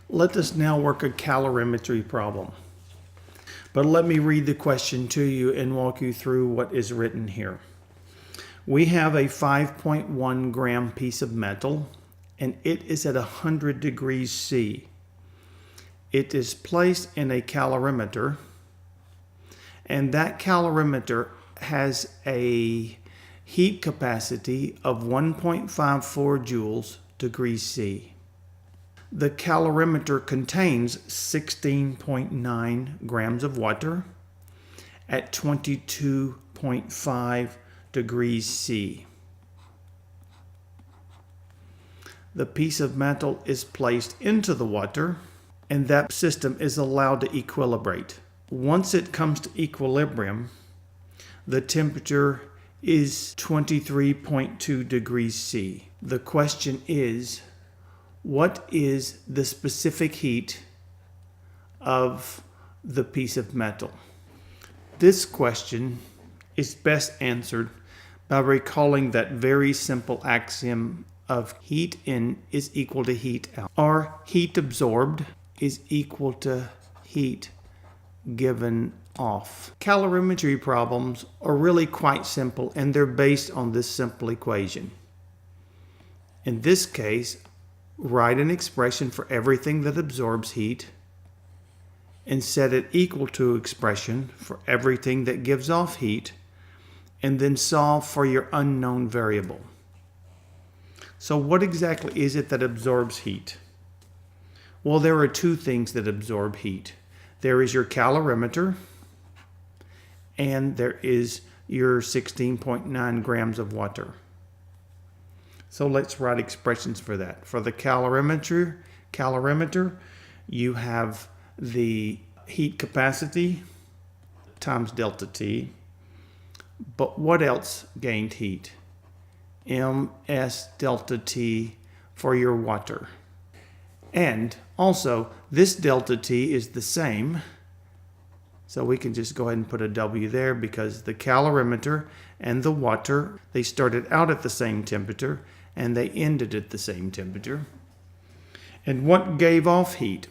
Let us now work a calorimetry problem. But let me read the question to you and walk you through what is written here. We have a 5.1 gram piece of metal and it is at 100 degrees C. It is placed in a calorimeter, and that calorimeter has a heat capacity of 1.54 joules degrees C. The calorimeter contains 16.9 grams of water at 22.5 degrees C. The piece of metal is placed into the water, and that system is allowed to equilibrate. Once it comes to equilibrium, the temperature is 23.2 degrees C. The question is, what is the specific heat of the piece of metal? This question is best answered by recalling that very simple axiom of heat in is equal to heat out, or heat absorbed is equal to heat given off. Calorimetry problems are really quite simple, and they're based on this simple equation. In this case, write an expression for everything that absorbs heat and set it equal to expression for everything that gives off heat, and then solve for your unknown variable. So what exactly is it that absorbs heat? Well, there are two things that absorb heat. There is your calorimeter, and there is your 16.9 grams of water. So let's write expressions for that. For the calorimeter, you have the heat capacity times delta T. But what else gained heat? Ms delta T for your water. And also, this delta T is the same. So we can just go ahead and put a W there because the calorimeter and the water, they started out at the same temperature and they ended at the same temperature. And what gave off heat?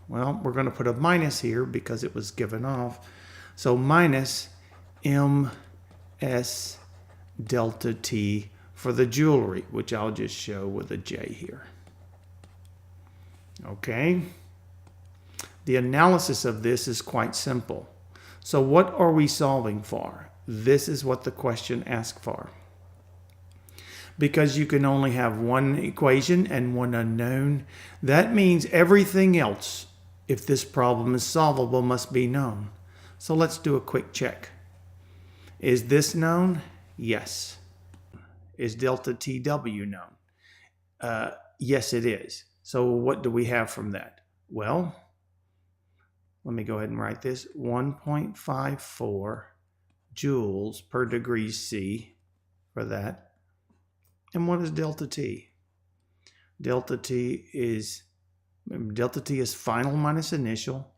Well, we're going to put a minus here because it was given off. So minus Ms delta T for the jewelry, which I'll just show with a J here. Okay. The analysis of this is quite simple. So what are we solving for? This is what the question asks for. Because you can only have one equation and one unknown, that means everything else, if this problem is solvable, must be known. So let's do a quick check. Is this known? Yes. Is delta TW known? Yes, it is. So what do we have from that? Well, let me go ahead and write this. 1.54 joules per degree C for that. And what is delta T? Delta T is final minus initial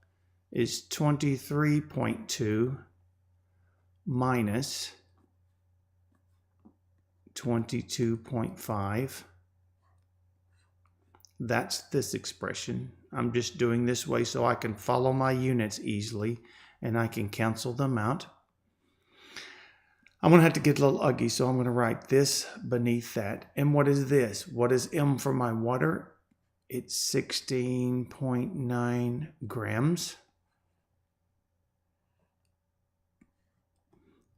is 23.2 minus 22.5. That's this expression. I'm just doing this way so I can follow my units easily and I can cancel them out. I'm going to have to get a little ugly, so I'm going to write this beneath that. And what is this? What is M for my water? It's 16.9 grams.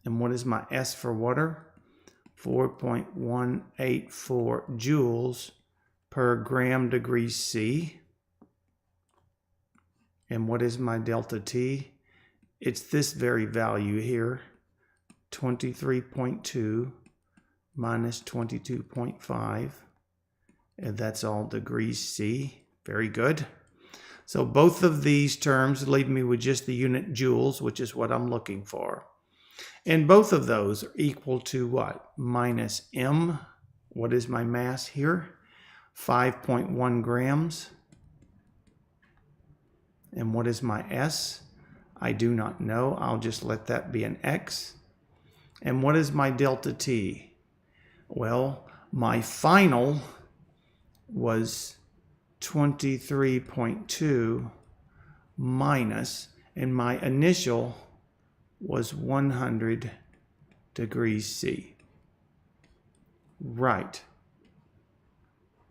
And what is my S for water? 4.184 joules per gram degree C. And what is my delta T? It's this very value here, 23.2 minus 22.5. And that's all degrees C. Very good. So both of these terms leave me with just the unit joules, which is what I'm looking for. And both of those are equal to what? Minus M. What is my mass here? 5.1 grams. And what is my S? I do not know. I'll just let that be an X. And what is my delta T? Well, my final was 23.2 minus, and my initial was 100 degrees C. Right.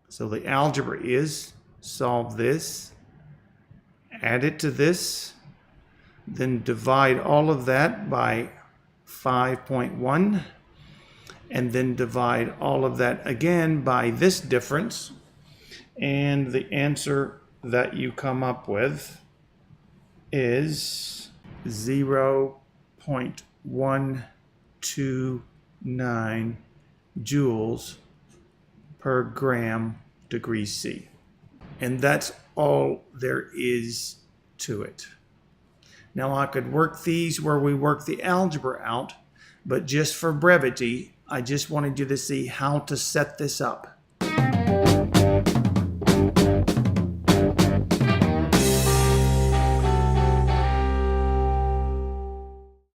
So the algebra is solve this, add it to this, then divide all of that by 5.1, and then divide all of that again by this difference, and the answer that you come up with is 0.129 joules per gram degrees C. And that's all there is to it. Now I could work these where we work the algebra out, but just for brevity, I just wanted you to see how to set this up.